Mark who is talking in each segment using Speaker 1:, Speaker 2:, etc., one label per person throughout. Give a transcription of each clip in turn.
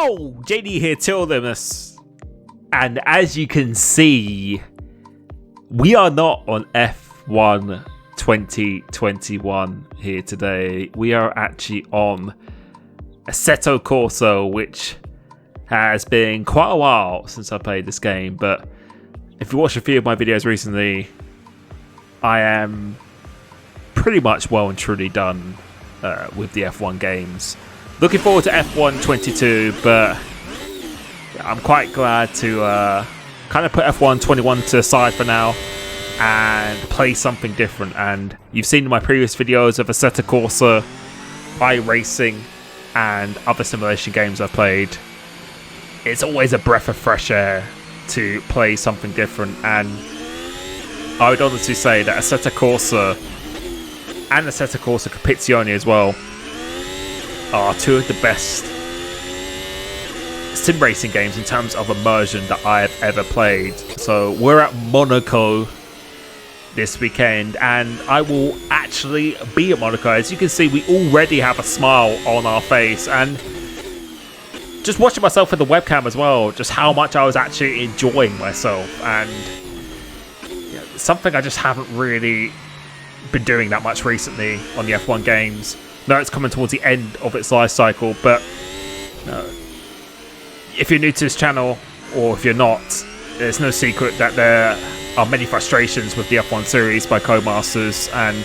Speaker 1: Yo, JD here, Limitless. And as you can see, we are not on F1 2021 here today. We are actually on Assetto Corsa, which has been quite a while since I played this game. But if you watched a few of my videos recently, I am pretty much well and truly done with the F1 games. Looking forward to F1 22, but I'm quite glad to kind of put F1 21 to the side for now and play something different. And you've seen in my previous videos of Assetto Corsa, iRacing, and other simulation games I've played. It's always a breath of fresh air to play something different, and I would honestly say that Assetto Corsa and Assetto Corsa Cockpit as well are two of the best sim racing games in terms of immersion that I have ever played. So we're at Monaco this weekend, and I will actually be at Monaco. As you can see, we already have a smile on our face, and just watching myself with the webcam as well, just how much I was actually enjoying myself. And yeah, something I just haven't really been doing that much recently on the F1 games. No, it's coming towards the end of its life cycle, but if you're new to this channel, or if you're not, there's no secret that there are many frustrations with the F1 series by Codemasters, and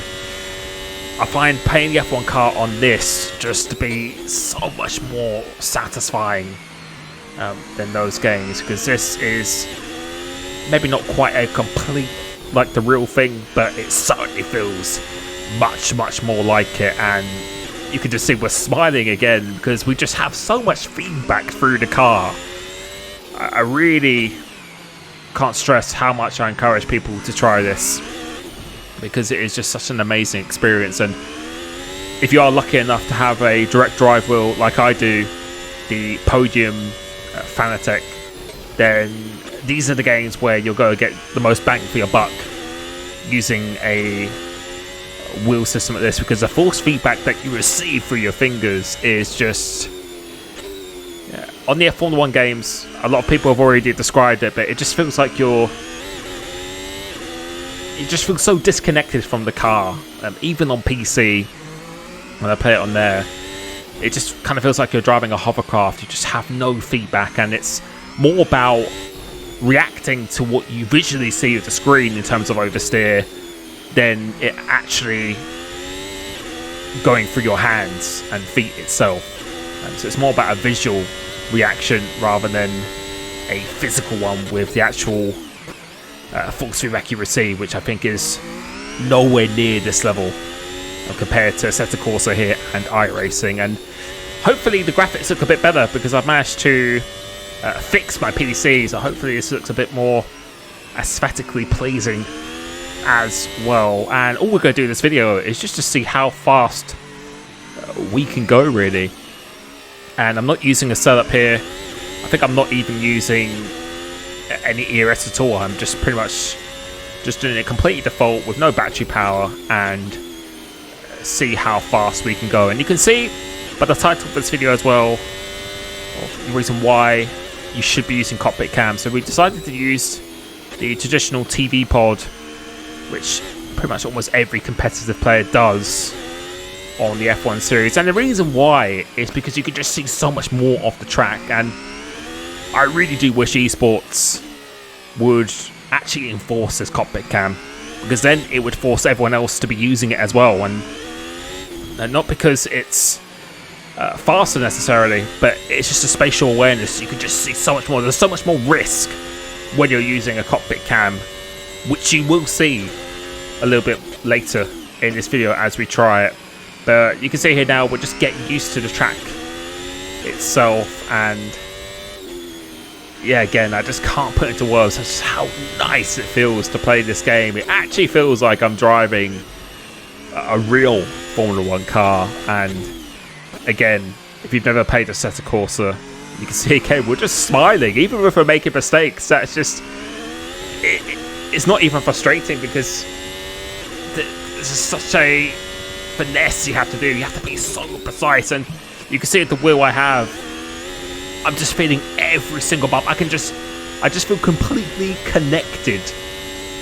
Speaker 1: I find playing the F1 car on this just to be so much more satisfying than those games, because this is maybe not quite a complete like the real thing, but it certainly feels much more like it. And you can just see we're smiling again because we just have so much feedback through the car. I really can't stress how much I encourage people to try this, because it is just such an amazing experience. And if you are lucky enough to have a direct drive wheel like I do, the Podium Fanatec, then these are the games where you'll go get the most bang for your buck using a wheel system like this, because the force feedback that you receive through your fingers is just on the F1 1 games, a lot of people have already described it, but it just feels like you just feel so disconnected from the car. Even on PC, when I play it on there, it just kind of feels like you're driving a hovercraft. You just have no feedback, and it's more about reacting to what you visually see at the screen in terms of oversteer than it actually going through your hands and feet itself. So it's more about a visual reaction rather than a physical one with the actual force feedback you receive, which I think is nowhere near this level compared to Assetto Corsa here and iRacing. And hopefully the graphics look a bit better, because I've managed to fix my PC, so hopefully this looks a bit more aesthetically pleasing as well. And all we're going to do in this video is just to see how fast we can go, really. And I'm not using a setup here. I think I'm not even using any ERS at all. I'm just pretty much just doing it completely default with no battery power, and see how fast we can go. And you can see by the title of this video as well the reason why you should be using Cockpit cam. So we decided to use the traditional TV pod, which pretty much almost every competitive player does on the F1 series. And the reason why is because you can just see so much more of the track. And I really do wish esports would actually enforce this Cockpit cam, because then it would force everyone else to be using it as well. And not because it's faster necessarily, but it's just a spatial awareness. You can just see so much more. There's so much more risk when you're using a Cockpit cam, which you will see a little bit later in this video as we try it. But you can see here now we're just getting used to the track itself, and yeah, again, I just can't put into words just how nice it feels to play this game. It actually feels like I'm driving a real Formula 1 car. And again, if you've never played Assetto Corsa, you can see again we're just smiling even if we're making mistakes. That's just it's not even frustrating, because this is such a finesse you have to do. You have to be so precise, and you can see at the wheel I have I'm just feeling every single bump. I just feel completely connected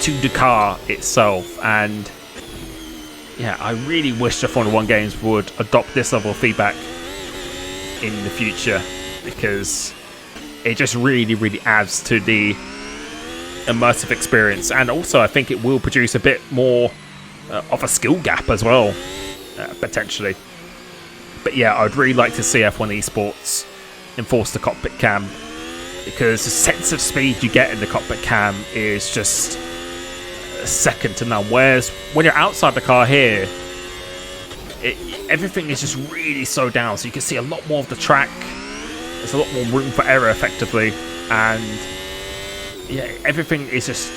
Speaker 1: to the car itself. And yeah, I really wish the Formula 1 games would adopt this level of feedback in the future, because it just really adds to the immersive experience. And also I think it will produce a bit more of a skill gap as well, potentially. But yeah, I'd really like to see F1 Esports enforce the cockpit cam, because the sense of speed you get in the cockpit cam is just second to none. Whereas when you're outside the car here, everything is just really slowed down, so you can see a lot more of the track. There's a lot more room for error, effectively, and yeah, everything is just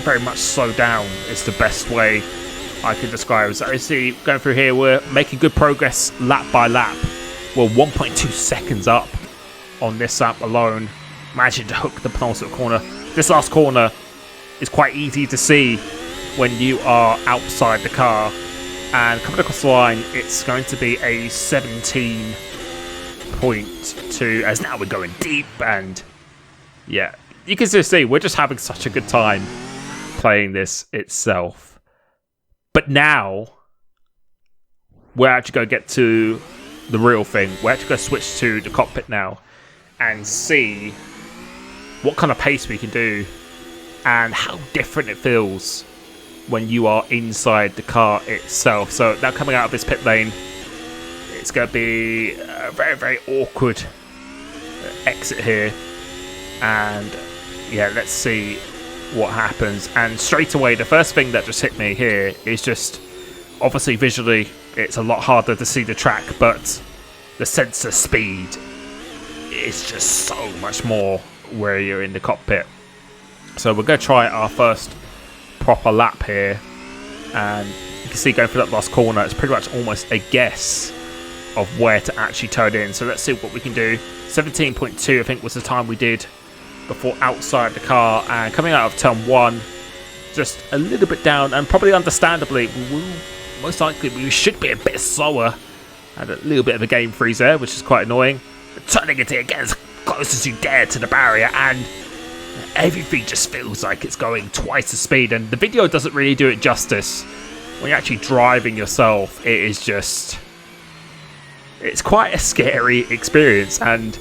Speaker 1: very much slowed down. It's the best way I can describe it. So you see, going through here, we're making good progress lap by lap. We're 1.2 seconds up on this lap alone, managing to hook the penultimate corner. This last corner is quite easy to see when you are outside the car, and coming across the line, it's going to be a 17.2, as now we're going deep. And yeah, you can just see we're just having such a good time playing this itself. But now we're actually going to get to the real thing. We're actually going to switch to the cockpit now and see what kind of pace we can do and how different it feels when you are inside the car itself. So now coming out of this pit lane, it's going to be a very awkward exit here. And yeah, let's see what happens. And straight away, the first thing that just hit me here is just, obviously visually, it's a lot harder to see the track, but the sense of speed is just so much more where you're in the cockpit. So we're going to try our first proper lap here, and you can see going through that last corner, it's pretty much almost a guess of where to actually turn in. So let's see what we can do. 17.2 I think was the time we did before outside the car, and coming out of turn 1, just a little bit down, and probably understandably most likely we should be a bit slower. Had a little bit of a game freeze there, which is quite annoying. Turning it in, get as close as you dare to the barrier, and everything just feels like it's going twice the speed, and the video doesn't really do it justice. When you're actually driving yourself, it is just, it's quite a scary experience. And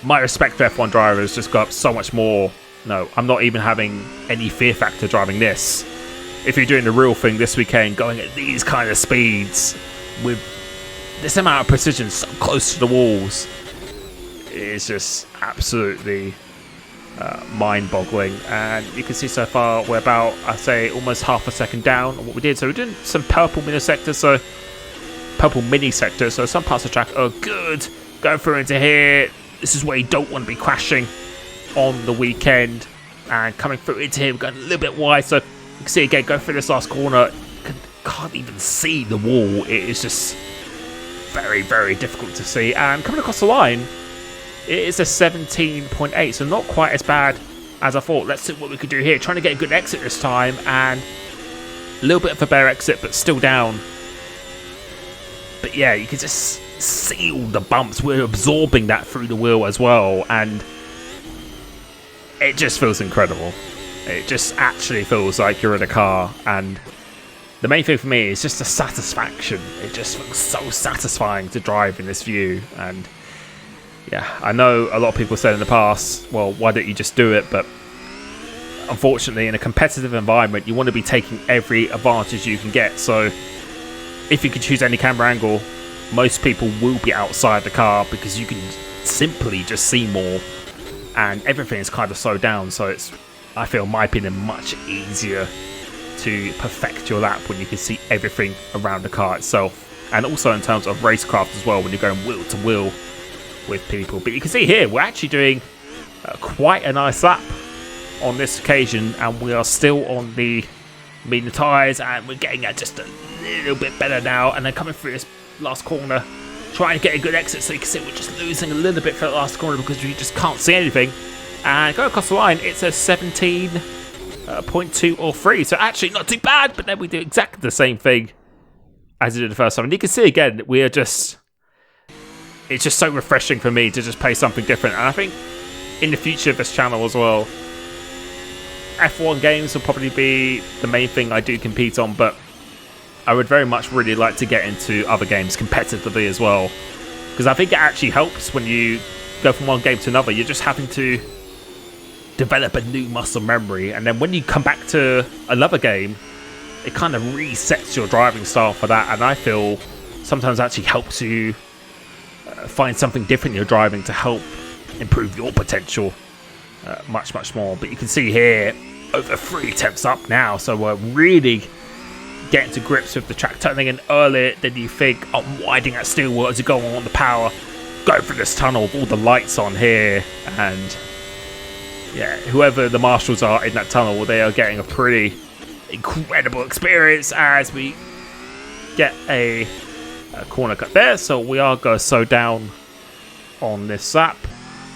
Speaker 1: my respect for F1 drivers just got up so much more. No, I'm not even having any fear factor driving this. If you're doing the real thing this weekend, going at these kind of speeds with this amount of precision so close to the walls, it's just absolutely mind-boggling. And you can see so far we're about, I'd say, almost half a second down on what we did. So we're doing some purple mini sectors, so some parts of the track are good. Going through into here, this is where you don't want to be crashing on the weekend. And coming through into here, we're going a little bit wide, so you can see again, go through this last corner, can't even see the wall. It is just very difficult to see. And coming across the line, it is a 17.8, so not quite as bad as I thought. Let's see what we could do here. Trying to get a good exit this time, and a little bit of a bare exit, but still down. But yeah, you can just see all the bumps. We're absorbing that through the wheel as well, and it just feels incredible. It just actually feels like you're in a car, and the main thing for me is just the satisfaction. It just feels so satisfying to drive in this view. And yeah, I know a lot of people said in the past, well, why don't you just do it? But unfortunately, in a competitive environment, you want to be taking every advantage you can get. So if you could choose any camera angle, most people will be outside the car, because you can simply just see more, and everything is kind of slowed down. So it's, I feel, in my opinion, much easier to perfect your lap when you can see everything around the car itself. And also in terms of racecraft as well, when you're going wheel to wheel with people. But you can see here, we're actually doing quite a nice lap on this occasion, and we are still on the medium tyres, and we're getting at just a little bit better now. And then coming through this last corner, trying to get a good exit, so you can see we're just losing a little bit for the last corner because we just can't see anything. And going across the line, it's a 17.2 or 3, so actually not too bad. But then we do exactly the same thing as we did the first time, and you can see again, we are just, it's just so refreshing for me to just play something different. And I think in the future of this channel as well, F1 games will probably be the main thing I do compete on, but I would very much really like to get into other games competitively as well, because I think it actually helps when you go from one game to another. You're just having to develop a new muscle memory, and then when you come back to another game, it kind of resets your driving style for that. And I feel sometimes actually helps you find something different in your driving to help improve your potential much more. But you can see here, over 3 tenths up now, so we're really getting to grips with the track, turning in earlier than you think, unwinding that steel wheel as you go on the power, go through this tunnel with all the lights on here. And yeah, whoever the marshals are in that tunnel, they are getting a pretty incredible experience as we get a corner cut there. So we are going to slow down on this lap.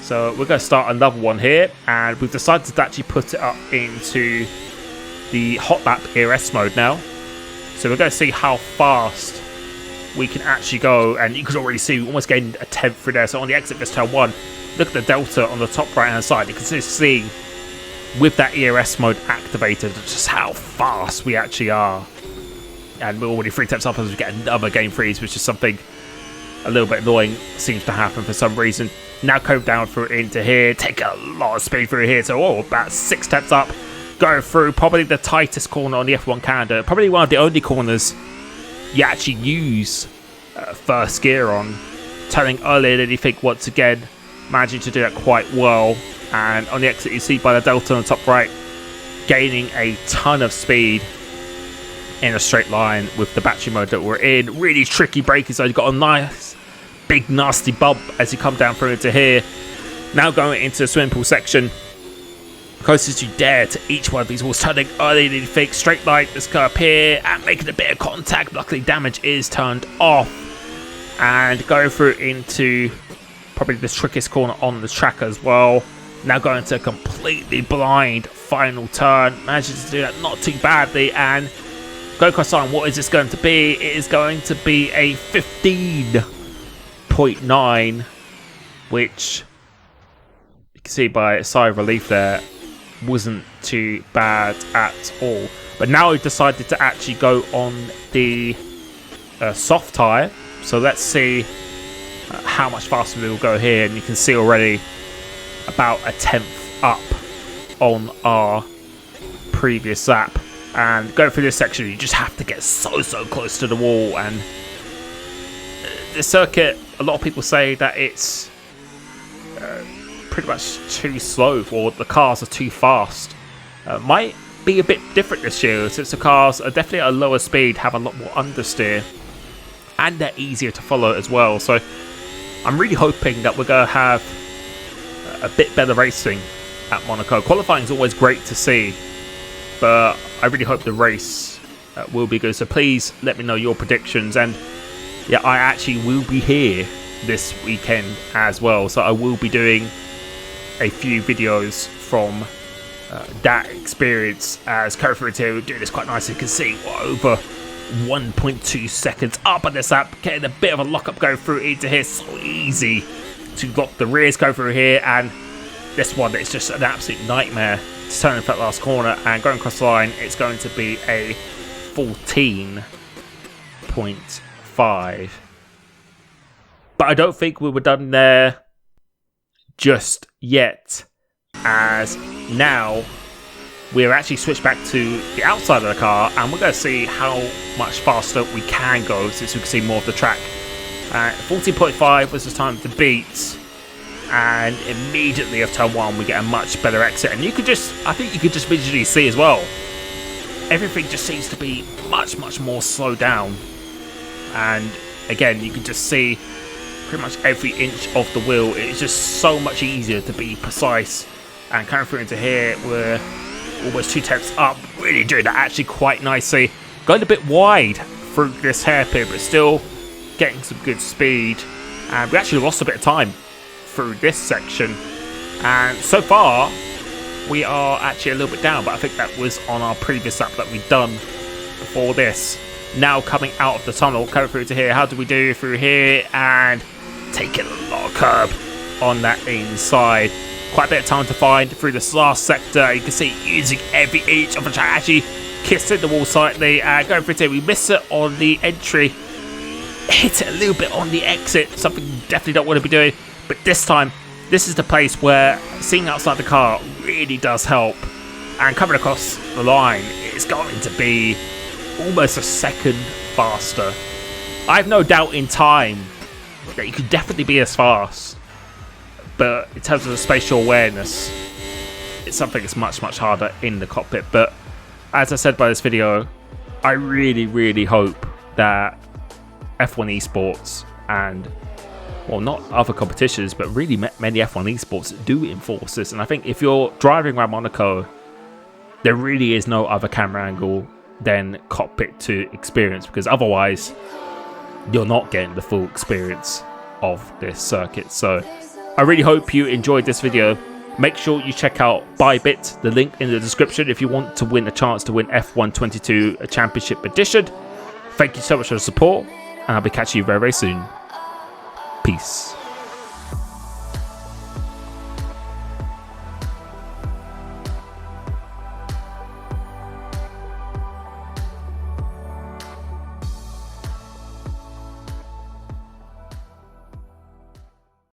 Speaker 1: So we're going to start another one here, and we've decided to actually put it up into the hot lap ERS mode now. So we're going to see how fast we can actually go, and you can already see we almost gained a 10th through there. So on the exit of this turn 1, look at the delta on the top right hand side. You can just see with that ERS mode activated just how fast we actually are. And we're already 3 tenths up as we get another game freeze, which is something a little bit annoying seems to happen for some reason. Now cove down through into here, take a lot of speed through here, so about 6 tenths up, go through probably the tightest corner on the F1 calendar, probably one of the only corners you actually use first gear on, turning earlier than you think once again, managing to do that quite well. And on the exit you see by the delta on the top right, gaining a ton of speed in a straight line with the battery mode that we're in. Really tricky braking, so you've got a nice big nasty bump as you come down through into here. Now going into the swimming pool section, closest you dare to each one of these walls, turning early than you think, straight line, this curve here, and making a bit of contact. Luckily damage is turned off, and going through into probably the trickiest corner on the track as well. Now going to a completely blind final turn, manages to do that not too badly, and go across line. What is this going to be? It is going to be a 15.9, which you can see by a sigh of relief there, wasn't too bad at all. But now we've decided to actually go on the soft tyre, so let's see how much faster we will go here. And you can see already about a 10th up on our previous lap. And going through this section, you just have to get so close to the wall. And the circuit, a lot of people say that it's pretty much too slow, or the cars are too fast. Might be a bit different this year, since the cars are definitely at a lower speed, have a lot more understeer, and they're easier to follow as well. So I'm really hoping that we're going to have a bit better racing at Monaco. Qualifying is always great to see, but I really hope the race will be good. So please let me know your predictions. And yeah, I actually will be here this weekend as well, so I will be doing a few videos from that experience as co-founder here. We're doing this quite nicely. You can see over 1.2 seconds up on this lap, getting a bit of a lock-up go through into here. So easy to lock the rears, go through here, and this one is just an absolute nightmare to turn in that last corner. And going across the line, it's going to be a 14.5. But I don't think we were done there just yet, as now we're actually switched back to the outside of the car, and we're going to see how much faster we can go, since we can see more of the track. 14.5 was the time to beat, and immediately after turn 1 we get a much better exit. And you could just, I think you could just visually see as well, everything just seems to be much more slowed down. And again, you can just see pretty much every inch of the wheel. It's just so much easier to be precise. And coming through into here, we're almost 2 tenths up, really doing that actually quite nicely. Going a bit wide through this hairpin, but still getting some good speed. And we actually lost a bit of time through this section. And so far, we are actually a little bit down, but I think that was on our previous lap that we'd done before this. Now coming out of the tunnel, coming through to here, how do we do through here? And taking a lot of curb on that inside. Quite a bit of time to find through this last sector. You can see using every inch of the track, actually kissing the wall slightly and going through it. We miss it on the entry, hit it a little bit on the exit, something you definitely don't want to be doing. But this time, this is the place where seeing outside the car really does help. And coming across the line, it's going to be almost a second faster. I have no doubt in time that you could definitely be as fast. But in terms of the spatial awareness, it's something that's much, much harder in the cockpit. But as I said by this video, I really, really hope that F1 esports and, well, not other competitions, but really many F1 esports do enforce this. And I think if you're driving around Monaco, there really is no other camera angle than cockpit to experience, because otherwise you're not getting the full experience of this circuit. So I really hope you enjoyed this video. Make sure you check out Bybit, the link in the description, if you want to win a chance to win F1 22 Championship Edition. Thank you so much for the support, and I'll be catching you very, very soon. Peace.